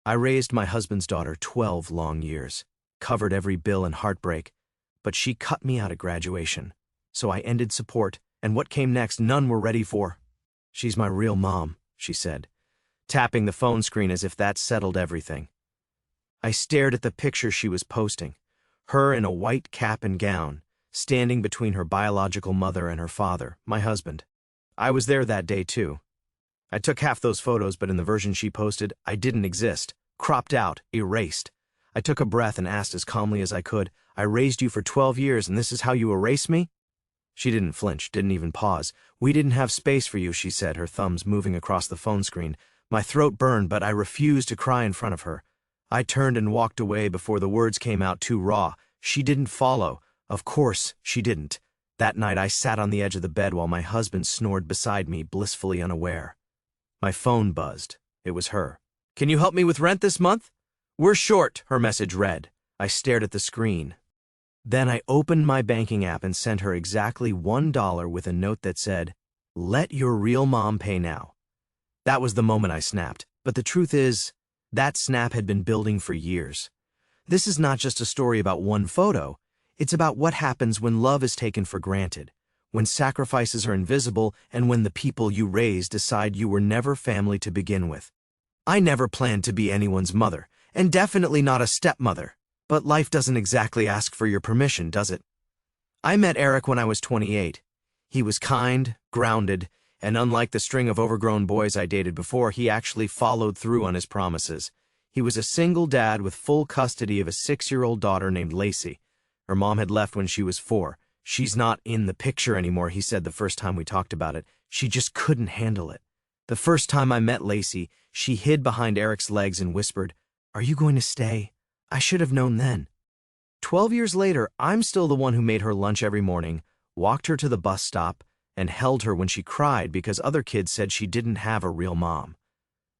I raised my husband's daughter 12 long years, covered every bill in Heartbreak, but she cut me out at graduation. So I ended support, and what came next none were ready for. "She's my real mom," she said, tapping the phone screen as if that settled everything. I stared at the picture she was posting, her in a white cap and gown, standing between her biological mother and her father, my husband. I was there that day too. I took half those photos, but in the version she posted, I didn't exist, cropped out, erased. I took a breath and asked as calmly as I could, "I raised you for 12 years and this is how you erase me?" She didn't flinch, didn't even pause. "We didn't have space for you," she said, her thumbs moving across the phone screen. My throat burned, but I refused to cry in front of her. I turned and walked away before the words came out too raw. She didn't follow. Of course she didn't. That night I sat on the edge of the bed while my husband snored beside me, blissfully unaware. My phone buzzed. It was her. "Can you help me with rent this month?" "We're short," her message read. I stared at the screen. Then I opened my banking app and sent her exactly $1 with a note that said, "Let your real mom pay now." That was the moment I snapped. But the truth is, that snap had been building for years. This is not just a story about one photo. It's about what happens when love is taken for granted, when sacrifices are invisible, and when the people you raise decide you were never family to begin with. I never planned to be anyone's mother, and definitely not a stepmother. But life doesn't exactly ask for your permission, does it? I met Eric when I was 28. He was kind, grounded, and unlike the string of overgrown boys I dated before, he actually followed through on his promises. He was a single dad with full custody of a 6-year-old daughter named Lacey. Her mom had left when she was 4. "She's not in the picture anymore," he said the first time we talked about it. She just couldn't handle it. The first time I met Lacey, she hid behind Eric's legs and whispered, "Are you going to stay?" I should have known then. 12 years later, I'm still the one who made her lunch every morning, walked her to the bus stop, and held her when she cried because other kids said she didn't have a real mom.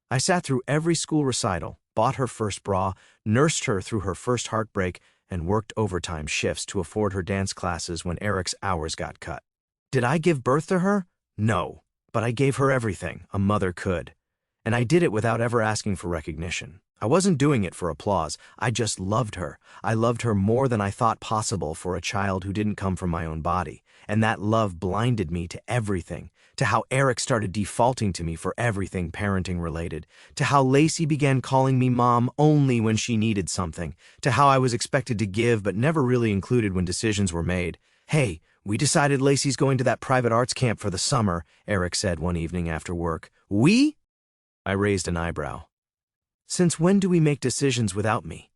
I sat through every school recital, bought her first bra, nursed her through her first heartbreak, and worked overtime shifts to afford her dance classes when Eric's hours got cut. Did I give birth to her? No, but I gave her everything a mother could. And I did it without ever asking for recognition. I wasn't doing it for applause. I just loved her. I loved her more than I thought possible for a child who didn't come from my own body. And that love blinded me to everything, to how Eric started defaulting to me for everything parenting related, to how Lacey began calling me mom only when she needed something, to how I was expected to give but never really included when decisions were made. "Hey, we decided Lacey's going to that private arts camp for the summer," Eric said one evening after work. "We?" I raised an eyebrow. "Since when do we make decisions without me?"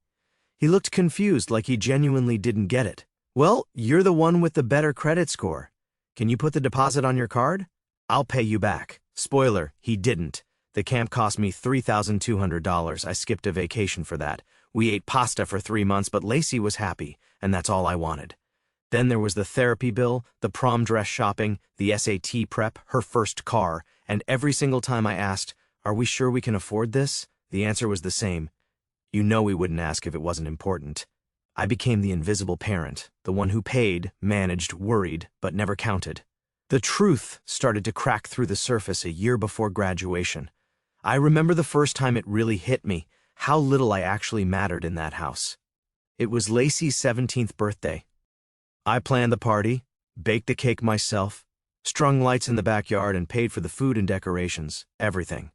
He looked confused, like he genuinely didn't get it. "Well, you're the one with the better credit score. Can you put the deposit on your card? I'll pay you back." Spoiler, he didn't. The camp cost me $3,200. I skipped a vacation for that. We ate pasta for 3 months, but Lacey was happy, and that's all I wanted. Then there was the therapy bill, the prom dress shopping, the SAT prep, her first car, and every single time I asked, "Are we sure we can afford this?" the answer was the same. "You know we wouldn't ask if it wasn't important." I became the invisible parent, the one who paid, managed, worried, but never counted. The truth started to crack through the surface a year before graduation. I remember the first time it really hit me, how little I actually mattered in that house. It was Lacey's 17th birthday. I planned the party, baked the cake myself, strung lights in the backyard, and paid for the food and decorations, everything.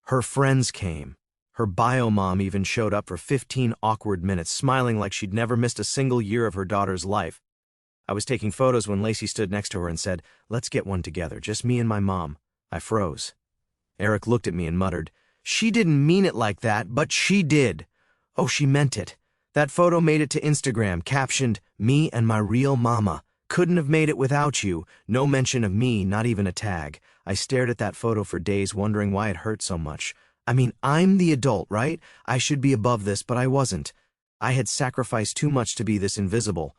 Her friends came. Her bio mom even showed up for 15 awkward minutes, smiling like she'd never missed a single year of her daughter's life. I was taking photos when Lacey stood next to her and said, "Let's get one together, just me and my mom." I froze. Eric looked at me and muttered, "She didn't mean it like that, but she did." Oh, she meant it. That photo made it to Instagram, captioned, "Me and my real mama. Couldn't have made it without you. No mention of me, not even a tag." I stared at that photo for days, wondering why it hurt so much. I mean, I'm the adult, right? I should be above this, but I wasn't. I had sacrificed too much to be this invisible.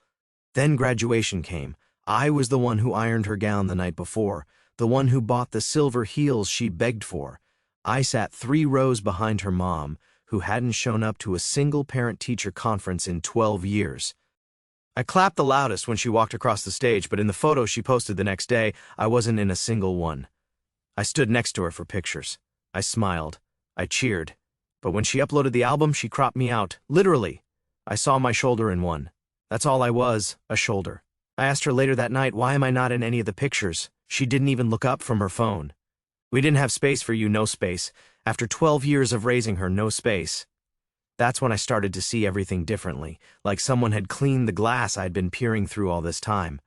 Then graduation came. I was the one who ironed her gown the night before, the one who bought the silver heels she begged for. I sat 3 rows behind her mom, who hadn't shown up to a single parent-teacher conference in 12 years. I clapped the loudest when she walked across the stage, but in the photo she posted the next day, I wasn't in a single one. I stood next to her for pictures. I smiled. I cheered. But when she uploaded the album, she cropped me out. Literally. I saw my shoulder in one. That's all I was, a shoulder. I asked her later that night, why am I not in any of the pictures? She didn't even look up from her phone. We didn't have space for you, no space. After 12 years of raising her, no space. That's when I started to see everything differently, like someone had cleaned the glass I'd been peering through all this time.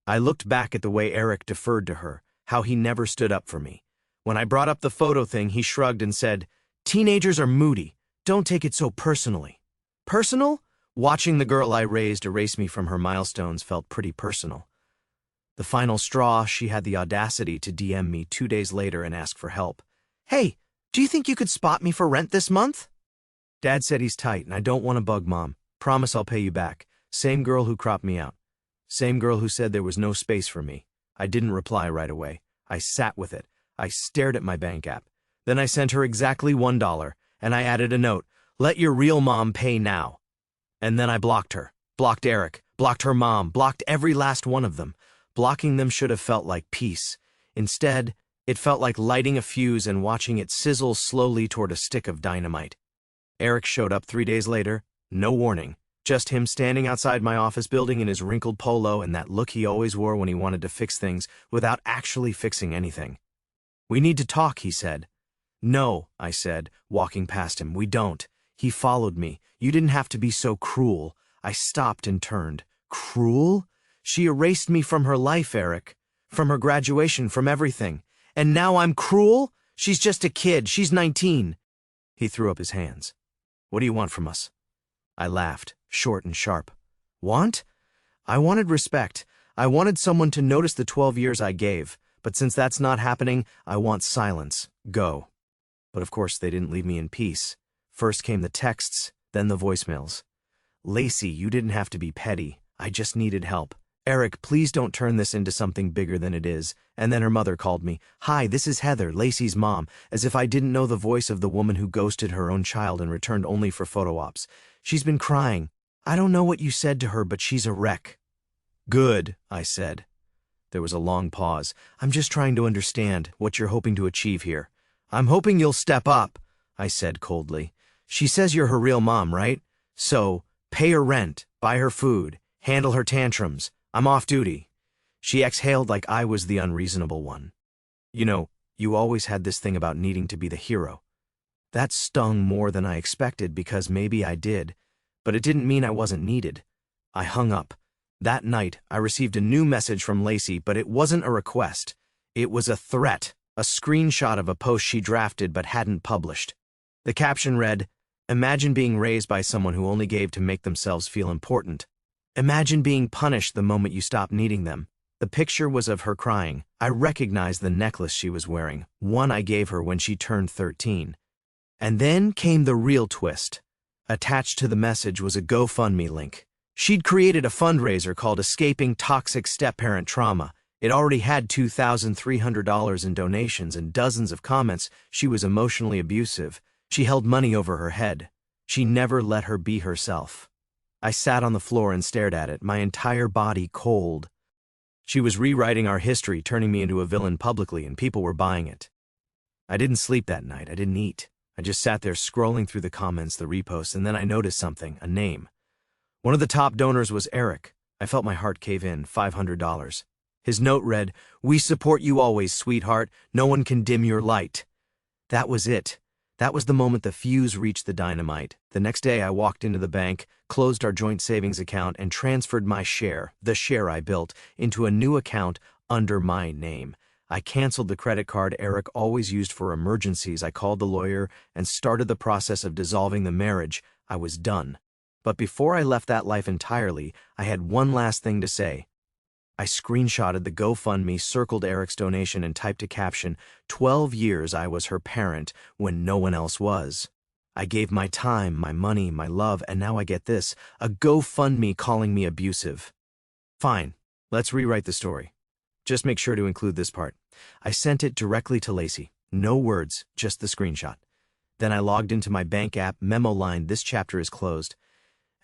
I looked back at the way Eric deferred to her, how he never stood up for me. When I brought up the photo thing, he shrugged and said, "Teenagers are moody. Don't take it so personally." Personal? Watching the girl I raised erase me from her milestones felt pretty personal. The final straw, she had the audacity to DM me 2 days later and ask for help. "Hey, do you think you could spot me for rent this month?" Dad said he's tight and I don't want to bug Mom. Promise I'll pay you back. Same girl who cropped me out. Same girl who said there was no space for me. I didn't reply right away. I sat with it. I stared at my bank app. Then I sent her exactly $1, and I added a note, "Let your real mom pay now." And then I blocked her. Blocked Eric. Blocked her mom. Blocked every last one of them. Blocking them should have felt like peace. Instead, it felt like lighting a fuse and watching it sizzle slowly toward a stick of dynamite. Eric showed up 3 days later. No warning. Just him standing outside my office building in his wrinkled polo and that look he always wore when he wanted to fix things without actually fixing anything. "We need to talk," he said. "No," I said, walking past him. "We don't." He followed me. "You didn't have to be so cruel." I stopped and turned. Cruel? She erased me from her life, Eric. From her graduation, from everything. And now I'm cruel? She's just a kid. She's 19. He threw up his hands. "What do you want from us?" I laughed, short and sharp. Want? I wanted respect. I wanted someone to notice the 12 years I gave. But since that's not happening, I want silence. Go. But of course, they didn't leave me in peace. First came the texts, then the voicemails. "Lacey, you didn't have to be petty. I just needed help. Eric, please don't turn this into something bigger than it is." And then her mother called me. "Hi, this is Heather, Lacey's mom," as if I didn't know the voice of the woman who ghosted her own child and returned only for photo ops. "She's been crying. I don't know what you said to her, but she's a wreck." "Good," I said. There was a long pause. "I'm just trying to understand what you're hoping to achieve here." "I'm hoping you'll step up," I said coldly. "She says you're her real mom, right? So, pay her rent, buy her food, handle her tantrums. I'm off duty." She exhaled like I was the unreasonable one. "You know, you always had this thing about needing to be the hero." That stung more than I expected because maybe I did, but it didn't mean I wasn't needed. I hung up. That night, I received a new message from Lacey, but it wasn't a request. It was a threat, a screenshot of a post she drafted but hadn't published. The caption read, "Imagine being raised by someone who only gave to make themselves feel important. Imagine being punished the moment you stop needing them." The picture was of her crying. I recognized the necklace she was wearing, one I gave her when she turned 13. And then came the real twist. Attached to the message was a GoFundMe link. She'd created a fundraiser called Escaping Toxic Step-Parent Trauma. It already had $2,300 in donations and dozens of comments. She was emotionally abusive. She held money over her head. She never let her be herself. I sat on the floor and stared at it, my entire body cold. She was rewriting our history, turning me into a villain publicly, and people were buying it. I didn't sleep that night. I didn't eat. I just sat there scrolling through the comments, the reposts, and then I noticed something, a name. One of the top donors was Eric. I felt my heart cave in, $500. His note read, "We support you always, sweetheart. No one can dim your light." That was it. That was the moment the fuse reached the dynamite. The next day I walked into the bank, closed our joint savings account, and transferred my share, the share I built, into a new account under my name. I canceled the credit card Eric always used for emergencies. I called the lawyer and started the process of dissolving the marriage. I was done. But before I left that life entirely, I had one last thing to say. I screenshotted the GoFundMe, circled Eric's donation, and typed a caption, "12 years I was her parent when no one else was. I gave my time, my money, my love, and now I get this, a GoFundMe calling me abusive." Fine, let's rewrite the story. Just make sure to include this part. I sent it directly to Lacey. No words, just the screenshot. Then I logged into my bank app, memo line, "This chapter is closed,"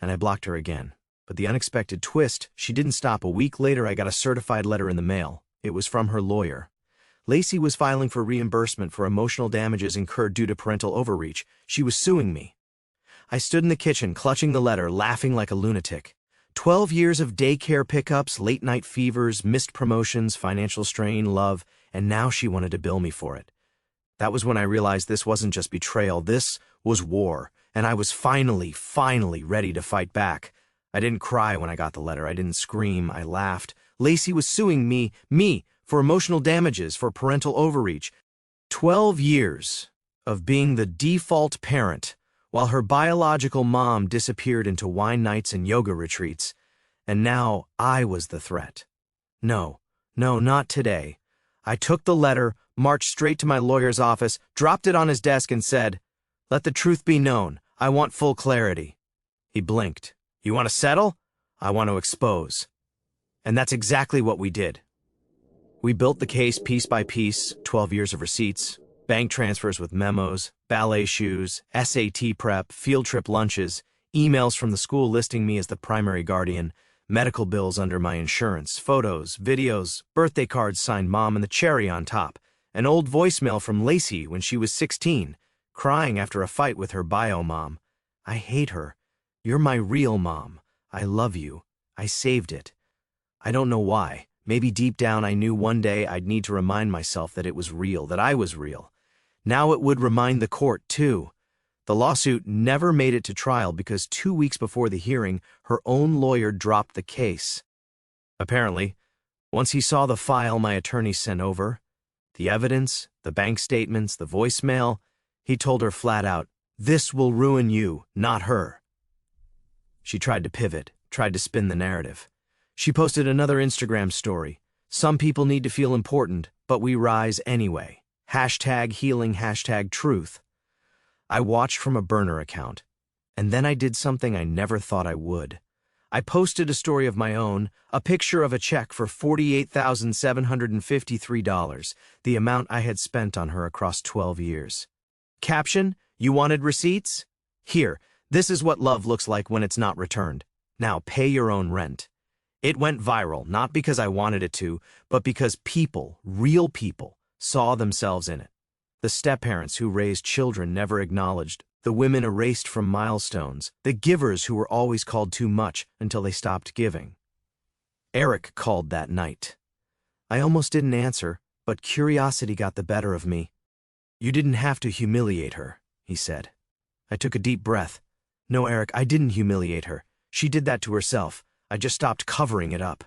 and I blocked her again. But the unexpected twist, she didn't stop. A week later, I got a certified letter in the mail. It was from her lawyer. Lacey was filing for reimbursement for emotional damages incurred due to parental overreach. She was suing me. I stood in the kitchen, clutching the letter, laughing like a lunatic. 12 years of daycare pickups, late-night fevers, missed promotions, financial strain, love, and now she wanted to bill me for it. That was when I realized this wasn't just betrayal, this was war, and I was finally ready to fight back. I didn't cry when I got the letter, I didn't scream, I laughed. Lacey was suing me, for emotional damages, for parental overreach. 12 years of being the default parent, while her biological mom disappeared into wine nights and yoga retreats, and now I was the threat. No, not today. I took the letter, marched straight to my lawyer's office, dropped it on his desk and said, "Let the truth be known. I want full clarity." He blinked. "You want to settle? I want to expose." And that's exactly what we did. We built the case piece by piece, 12 years of receipts, bank transfers with memos, ballet shoes, SAT prep, field trip lunches, emails from the school listing me as the primary guardian, medical bills under my insurance, photos, videos, birthday cards signed mom and the cherry on top, an old voicemail from Lacey when she was 16, crying after a fight with her bio mom. "I hate her. You're my real mom. I love you. I saved it." I don't know why. Maybe deep down I knew one day I'd need to remind myself that it was real, that I was real. Now it would remind the court, too. The lawsuit never made it to trial because 2 weeks before the hearing, her own lawyer dropped the case. Apparently, once he saw the file my attorney sent over, the evidence, the bank statements, the voicemail, he told her flat out, "This will ruin you, not her." She tried to pivot, tried to spin the narrative. She posted another Instagram story. "Some people need to feel important, but we rise anyway. #healing, #truth. I watched from a burner account, and then I did something I never thought I would. I posted a story of my own, a picture of a check for $48,753, the amount I had spent on her across 12 years. Caption, "You wanted receipts? Here, this is what love looks like when it's not returned. Now pay your own rent." It went viral, not because I wanted it to, but because people, real people, saw themselves in it. The step-parents who raised children never acknowledged, the women erased from milestones, the givers who were always called too much until they stopped giving. Eric called that night. I almost didn't answer, but curiosity got the better of me. "You didn't have to humiliate her," he said. I took a deep breath. "No, Eric, I didn't humiliate her. She did that to herself. I just stopped covering it up."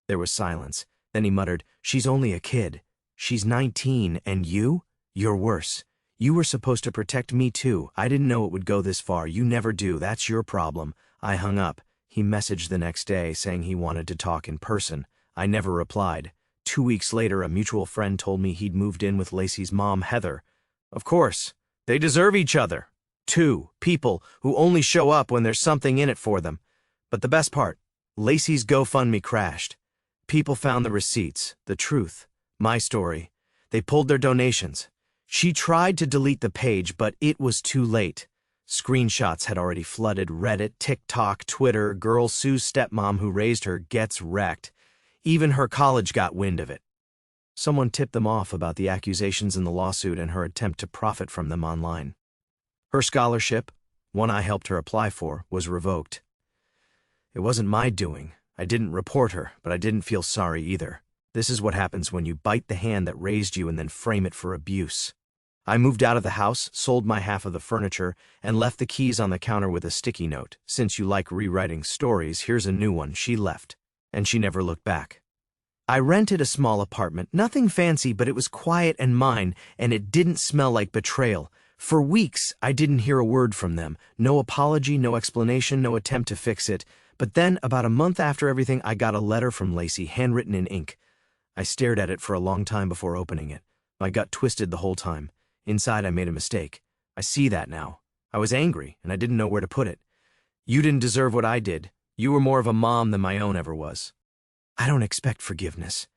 There was silence. Then he muttered, "She's only a kid. She's 19, and you? You're worse. You were supposed to protect me too. I didn't know it would go this far. You never do. That's your problem." I hung up. He messaged the next day saying he wanted to talk in person. I never replied. 2 weeks later, a mutual friend told me he'd moved in with Lacey's mom, Heather. Of course. They deserve each other. Two people who only show up when there's something in it for them. But the best part, Lacey's GoFundMe crashed. People found the receipts, the truth, my story. They pulled their donations. She tried to delete the page, but it was too late. Screenshots had already flooded Reddit, TikTok, Twitter. Girl sues stepmom who raised her gets wrecked. Even her college got wind of it. Someone tipped them off about the accusations in the lawsuit and her attempt to profit from them online. Her scholarship, one I helped her apply for, was revoked. It wasn't my doing. I didn't report her, but I didn't feel sorry either. This is what happens when you bite the hand that raised you and then frame it for abuse. I moved out of the house, sold my half of the furniture, and left the keys on the counter with a sticky note. "Since you like rewriting stories, here's a new one." She left, and she never looked back. I rented a small apartment, nothing fancy, but it was quiet and mine, and it didn't smell like betrayal. For weeks, I didn't hear a word from them. No apology, no explanation, no attempt to fix it. But then, about a month after everything, I got a letter from Lacey, handwritten in ink. I stared at it for a long time before opening it. My gut twisted the whole time. Inside, I made a mistake. I see that now. I was angry, and I didn't know where to put it. "You didn't deserve what I did. You were more of a mom than my own ever was. I don't expect forgiveness.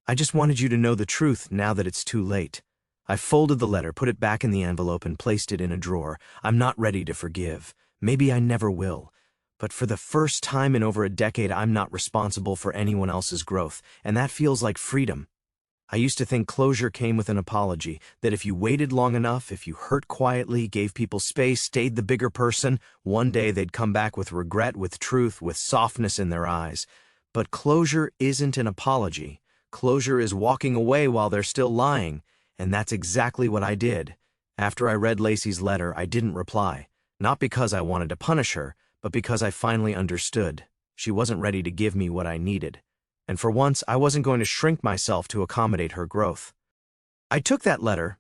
I just wanted you to know the truth now that it's too late." I folded the letter, put it back in the envelope, and placed it in a drawer. I'm not ready to forgive. Maybe I never will. But for the first time in over a decade, I'm not responsible for anyone else's growth, and that feels like freedom. I used to think closure came with an apology, that if you waited long enough, if you hurt quietly, gave people space, stayed the bigger person, one day they'd come back with regret, with truth, with softness in their eyes. But closure isn't an apology. Closure is walking away while they're still lying, and that's exactly what I did. After I read Lacey's letter, I didn't reply, not because I wanted to punish her, but because I finally understood. She wasn't ready to give me what I needed. And for once, I wasn't going to shrink myself to accommodate her growth. I took that letter,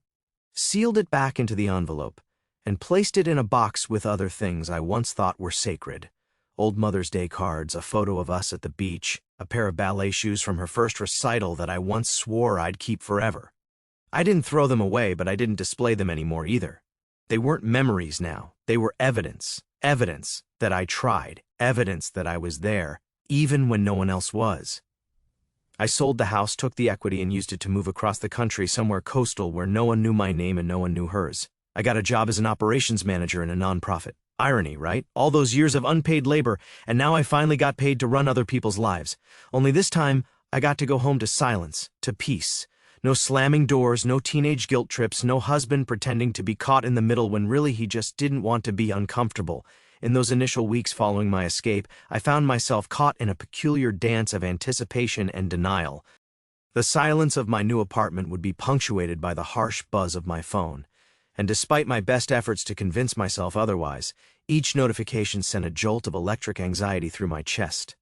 sealed it back into the envelope, and placed it in a box with other things I once thought were sacred. Old Mother's Day cards, a photo of us at the beach, a pair of ballet shoes from her first recital that I once swore I'd keep forever. I didn't throw them away, but I didn't display them anymore either. They weren't memories now. They were evidence. Evidence that I tried. Evidence that I was there, even when no one else was. I sold the house, took the equity, and used it to move across the country somewhere coastal where no one knew my name and no one knew hers. I got a job as an operations manager in a nonprofit. Irony, right? All those years of unpaid labor, and now I finally got paid to run other people's lives. Only this time, I got to go home to silence, to peace. No slamming doors, no teenage guilt trips, no husband pretending to be caught in the middle when really he just didn't want to be uncomfortable. In those initial weeks following my escape, I found myself caught in a peculiar dance of anticipation and denial. The silence of my new apartment would be punctuated by the harsh buzz of my phone. And despite my best efforts to convince myself otherwise, each notification sent a jolt of electric anxiety through my chest.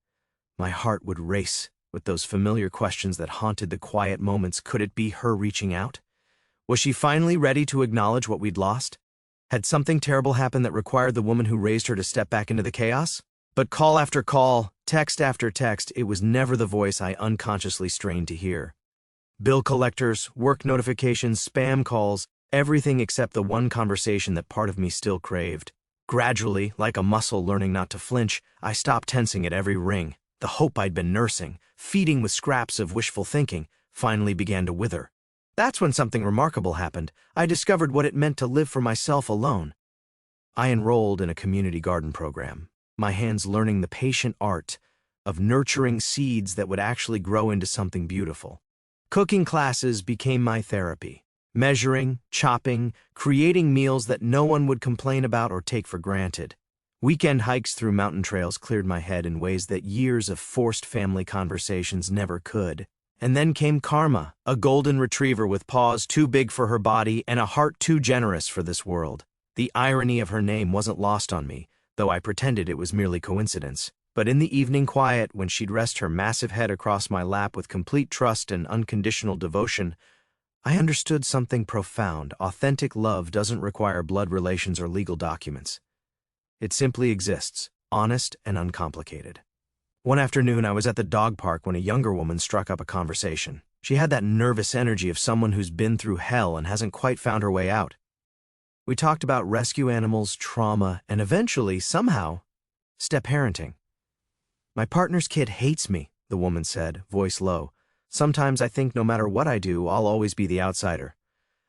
My heart would race with those familiar questions that haunted the quiet moments. Could it be her reaching out? Was she finally ready to acknowledge what we'd lost? Had something terrible happened that required the woman who raised her to step back into the chaos? But call after call, text after text, it was never the voice I unconsciously strained to hear. Bill collectors, work notifications, spam calls, everything except the one conversation that part of me still craved. Gradually, like a muscle learning not to flinch, I stopped tensing at every ring. The hope I'd been nursing, feeding with scraps of wishful thinking, finally began to wither. That's when something remarkable happened. I discovered what it meant to live for myself alone. I enrolled in a community garden program, my hands learning the patient art of nurturing seeds that would actually grow into something beautiful. Cooking classes became my therapy. Measuring, chopping, creating meals that no one would complain about or take for granted. Weekend hikes through mountain trails cleared my head in ways that years of forced family conversations never could. And then came Karma, a golden retriever with paws too big for her body and a heart too generous for this world. The irony of her name wasn't lost on me, though I pretended it was merely coincidence. But in the evening quiet, when she'd rest her massive head across my lap with complete trust and unconditional devotion, I understood something profound. Authentic love doesn't require blood relations or legal documents. It simply exists, honest and uncomplicated. One afternoon, I was at the dog park when a younger woman struck up a conversation. She had that nervous energy of someone who's been through hell and hasn't quite found her way out. We talked about rescue animals, trauma, and eventually, somehow, step-parenting. "My partner's kid hates me," the woman said, voice low. "Sometimes I think no matter what I do, I'll always be the outsider."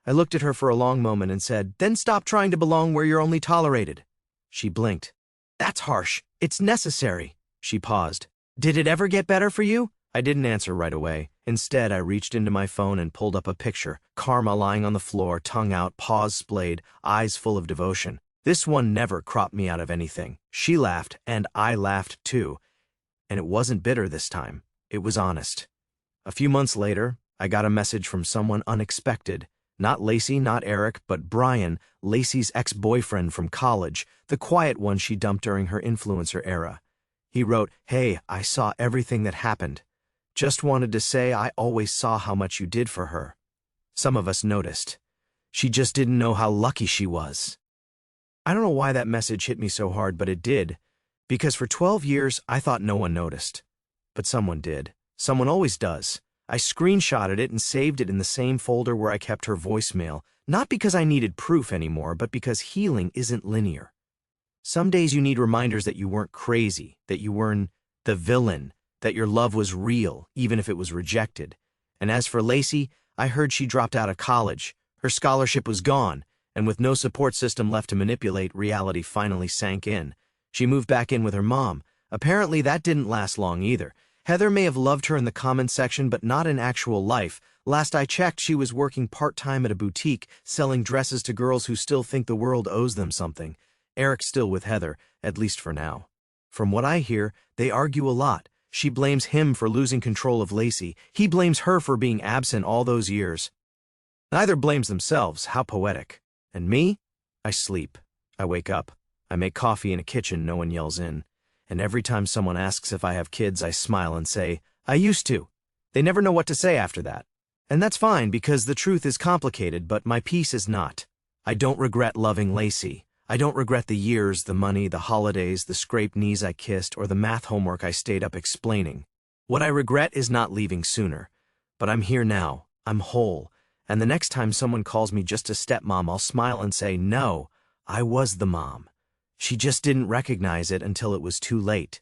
I looked at her for a long moment and said, "Then stop trying to belong where you're only tolerated." She blinked. "That's harsh. It's necessary." She paused. "Did it ever get better for you?" I didn't answer right away. Instead, I reached into my phone and pulled up a picture. Karma lying on the floor, tongue out, paws splayed, eyes full of devotion. This one never cropped me out of anything. She laughed, and I laughed too. And it wasn't bitter this time. It was honest. A few months later, I got a message from someone unexpected. Not Lacey, not Eric, but Brian, Lacey's ex-boyfriend from college, the quiet one she dumped during her influencer era. He wrote, "Hey, I saw everything that happened. Just wanted to say I always saw how much you did for her." Some of us noticed. She just didn't know how lucky she was. I don't know why that message hit me so hard, but it did. Because for 12 years, I thought no one noticed. But someone did. Someone always does. I screenshotted it and saved it in the same folder where I kept her voicemail, not because I needed proof anymore, but because healing isn't linear. Some days you need reminders that you weren't crazy, that you weren't the villain, that your love was real, even if it was rejected. And as for Lacey, I heard she dropped out of college. Her scholarship was gone, and with no support system left to manipulate, reality finally sank in. She moved back in with her mom. Apparently that didn't last long either. Heather may have loved her in the comments section, but not in actual life. Last I checked, she was working part-time at a boutique, selling dresses to girls who still think the world owes them something. Eric's still with Heather, at least for now. From what I hear, they argue a lot. She blames him for losing control of Lacey. He blames her for being absent all those years. Neither blames themselves. How poetic. And me? I sleep. I wake up. I make coffee in a kitchen no one yells in. And every time someone asks if I have kids, I smile and say, I used to. They never know what to say after that. And that's fine because the truth is complicated, but my peace is not. I don't regret loving Lacey. I don't regret the years, the money, the holidays, the scraped knees I kissed, or the math homework I stayed up explaining. What I regret is not leaving sooner. But I'm here now. I'm whole. And the next time someone calls me just a stepmom, I'll smile and say, no, I was the mom. She just didn't recognize it until it was too late.